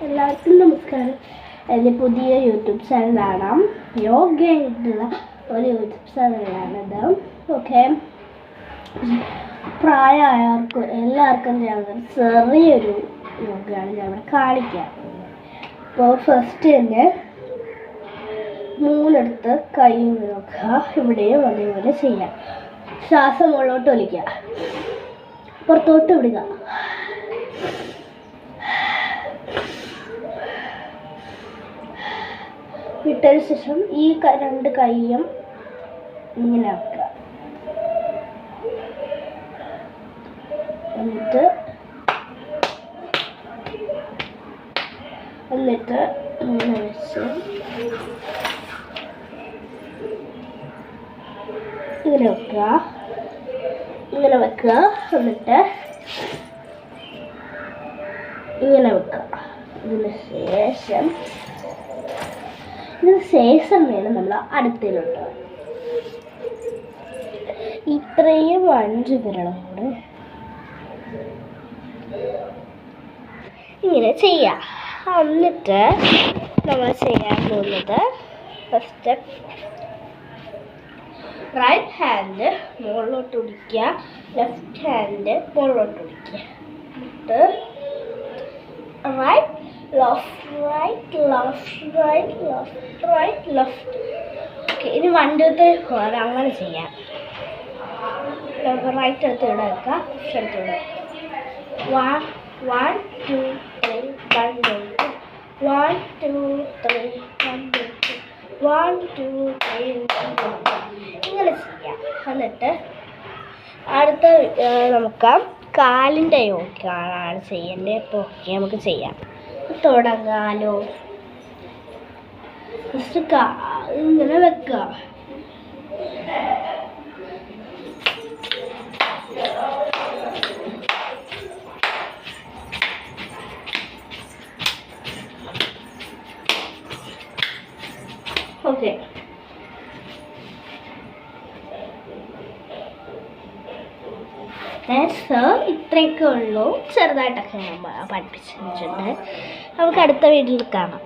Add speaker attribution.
Speaker 1: എല്ലാവർക്കും നമസ്കാരം. എൻ്റെ പുതിയ യൂട്യൂബ് ചാനലാണ്, യോഗയായിട്ടുള്ള ഒരു യൂട്യൂബ് ചാനലാണിത്. ഓക്കെ, പ്രായമായവർക്ക് എല്ലാവർക്കും ചെയ്യാവുന്ന ചെറിയൊരു യോഗയാണ് ഞാൻ ഇവിടെ കാണിക്കാം. അപ്പോൾ ഫസ്റ്റ് തന്നെ 3 എടുത്ത് കൈ നോക്കുക, ഇവിടെയും അതേപോലെ ചെയ്യാം. ശ്വാസം മുകളിലോട്ട് വലിക്കുക, പുറത്തോട്ട് വിടുക. വിട്ടതിന് ശേഷം ഈ 2 കൈയും ഇങ്ങനെ ആക്കുക. എന്നിട്ട് ഇങ്ങനെ വെച്ച് ഇങ്ങനെ വെക്കുക, ഇങ്ങനെ വെക്കുക. എന്നിട്ട് ഇങ്ങനെ വെക്കുക. ഇതിന് ശേഷം വേണം നമ്മൾ അടുത്തതിലോട്ട്. ഇത്രയും 5 വിരലും കൂടെ ഇങ്ങനെ ചെയ്യാം. എന്നിട്ട് നമ്മൾ ചെയ്യാൻ പോകുന്നത് ഫസ്റ്റ് റൈറ്റ് ഹാൻഡ് മുകളിലോട്ട് പിടിക്കുക, ലെഫ്റ്റ് ഹാൻഡ് മുകളിലോട്ട് പിടിക്കുക. എന്നിട്ട് right left right left right left right left. Okay, ഇനി 1 2 3 4 അങ്ങനെ ചെയ്യാം. റൈറ്റ് എടുത്ത് ഇവിടെ വെക്കുക, ലെഫ്റ്റ് എടുത്ത് ഇവിടെ 1 1 2 3 1 2 1 2 3 1 2 1 2 3 ഇങ്ങനെ ചെയ്യാം. എന്നിട്ട് അടുത്ത നമുക്ക് കാലിൻ്റെ യോഗയാണ് ചെയ്യേണ്ടത്. അപ്പോൾ ഓക്കെ, നമുക്ക് ചെയ്യാം, തുടങ്ങാലോ. ഫസ്റ്റ് ഇങ്ങനെ വെക്കുക. ഓക്കെ, ഇത്രയൊക്കെ ഉള്ളൂ. ചെറുതായിട്ടൊക്കെ ഞാൻ പഠിപ്പിച്ചിട്ടുണ്ട്. നമുക്ക് അടുത്ത വീഡിയോയിൽ കാണാം.